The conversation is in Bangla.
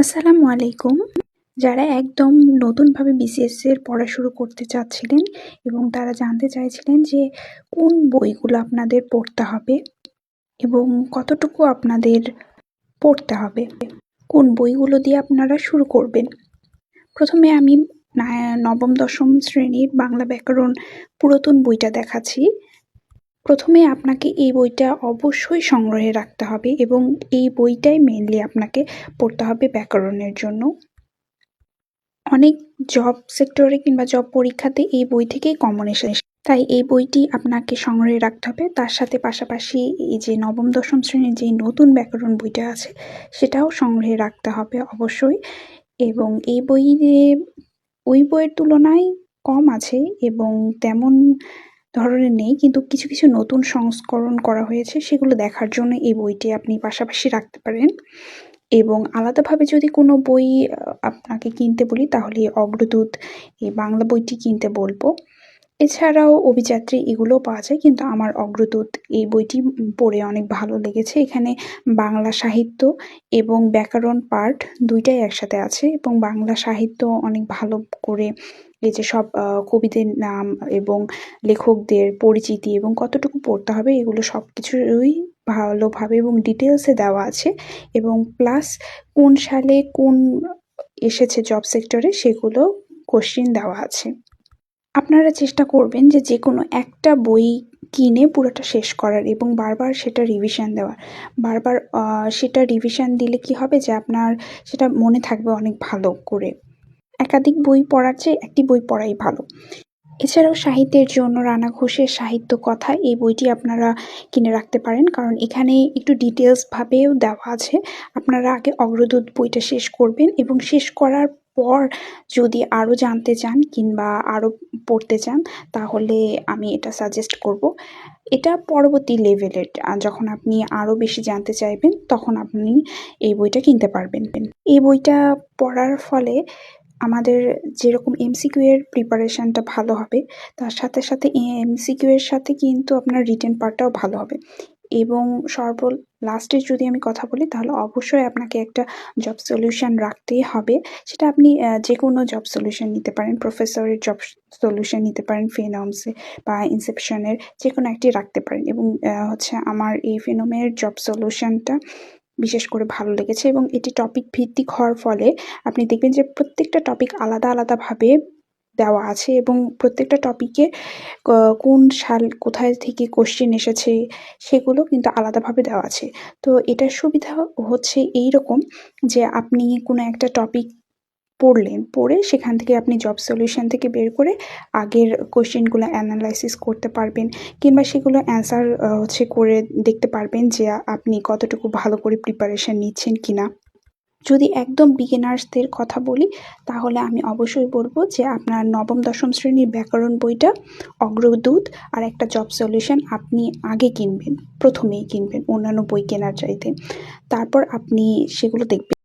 আসসালামু আলাইকুম। যারা একদম নতুনভাবে বিসিএস এর পড়া শুরু করতে চাচ্ছিলেন এবং তারা জানতে চাইছিলেন যে কোন বইগুলো আপনাদের পড়তে হবে এবং কতটুকু আপনাদের পড়তে হবে, কোন বইগুলো দিয়ে আপনারা শুরু করবেন। প্রথমে আমি নবম দশম শ্রেণীর বাংলা ব্যাকরণ পুরাতন বইটা দেখাচ্ছি। প্রথমে আপনাকে এই বইটা অবশ্যই সংগ্রহে রাখতে হবে এবং এই বইটাই মেইনলি আপনাকে পড়তে হবে ব্যাকরণের জন্য। অনেক জব সেক্টরে কিংবা জব পরীক্ষাতে এই বই থেকেই কমন এসে, তাই এই বইটি আপনাকে সংগ্রহে রাখতে হবে। তার সাথে পাশাপাশি এই যে নবম দশম শ্রেণীর যে নতুন ব্যাকরণ বইটা আছে সেটাও সংগ্রহে রাখতে হবে অবশ্যই। এবং এই বইয়ে ওই বইয়ের তুলনায় কম আছে এবং তেমন ধরনের নেই, কিন্তু কিছু কিছু নতুন সংস্করণ করা হয়েছে, সেগুলো দেখার জন্য এই বইটি আপনি পাশাপাশি রাখতে পারেন। এবং আলাদাভাবে যদি কোনো বই আপনাকে কিনতে বলি তাহলে অগ্রদূত এই বাংলা বইটি কিনতে বলবো। এছাড়াও অভিযাত্রী এগুলোও পাওয়া যায়, কিন্তু আমার অগ্রদূত এই বইটি পড়ে অনেক ভালো লেগেছে। এখানে বাংলা সাহিত্য এবং ব্যাকরণ পার্ট দুইটাই একসাথে আছে এবং বাংলা সাহিত্য অনেক ভালো করে এই যে সব কবিদের নাম এবং লেখকদের পরিচিতি এবং কতটুকু পড়তে হবে এগুলো সব কিছুই ভালোভাবে এবং ডিটেলসে দেওয়া আছে। এবং প্লাস কোন সালে কোন এসেছে জব সেক্টরে সেগুলো কোশ্চিন দেওয়া আছে। আপনারা চেষ্টা করবেন যে যেকোনো একটা বই কিনে পুরোটা শেষ করার এবং বারবার সেটা রিভিশন দেওয়ার। বারবার সেটা রিভিশন দিলে কি হবে যে আপনার সেটা মনে থাকবে অনেক ভালো করে। একাধিক বই পড়ার চেয়ে একটি বই পড়াই ভালো। এছাড়াও সাহিত্যের জন্য রানা ঘোষের সাহিত্য কথা এই বইটি আপনারা কিনে রাখতে পারেন, কারণ এখানে একটু ডিটেলস ভাবেও দেওয়া আছে। আপনারা আগে অগ্রদূত বইটা শেষ করবেন এবং শেষ করার পর যদি আরও জানতে চান কিংবা আরও পড়তে চান তাহলে আমি এটা সাজেস্ট করব। এটা পরবর্তী লেভেলের, যখন আপনি আরও বেশি জানতে চাইবেন তখন আপনি এই বইটা কিনতে পারবেন। এই বইটা পড়ার ফলে আমাদের যেরকম এমসিকিউ এর প্রিপারেশনটা ভালো হবে, তার সাথে সাথে এমসিকিউ এর সাথে কিন্তু আপনার রিটেন পার্টটাও ভালো হবে। এবং লাস্টে যদি আমি কথা বলি তাহলে অবশ্যই আপনাকে একটা জব সলিউশন রাখতেই হবে। সেটা আপনি যে কোনো জব সলিউশন নিতে পারেন, প্রফেসরের জব সলিউশন নিতে পারেন, ফিনমসে বা ইনসেপশনের যে কোনো একটি রাখতে পারেন। এবং হচ্ছে আমার এই ফিনোমের জব সলিউশনটা বিশেষ করে ভালো লেগেছে এবং এটি টপিক ভিত্তিক হওয়ার ফলে আপনি দেখবেন যে প্রত্যেকটা টপিক আলাদা আলাদাভাবে দেওয়া আছে এবং প্রত্যেকটা টপিকে কোন সাল কোথায় থেকে কোশ্চেন এসেছে সেগুলো কিন্তু আলাদাভাবে দেওয়া আছে। তো এটার সুবিধা হচ্ছে এই রকম যে আপনি কোনো একটা টপিক পড়ে সেখান থেকে আপনি জব সলিউশন থেকে বের করে আগের কোশ্চেনগুলো অ্যানালাইসিস করতে পারবেন কিংবা সেগুলো অ্যান্সার করে দেখতে পারবেন যে আপনি কতটুকু ভালো করে প্রিপারেশন নিচ্ছেন কিনা। যদি একদম বিগিনার্সদের কথা বলি তাহলে আমি অবশ্যই বলবো যে আপনার নবম দশম শ্রেণীর ব্যাকরণ বইটা, অগ্রদূত আর একটা জব সলিউশন আপনি আগে কিনবেন, প্রথমেই কিনবেন অন্যান্য বই কেনার চাইতে। তারপর আপনি সেগুলো দেখবেন।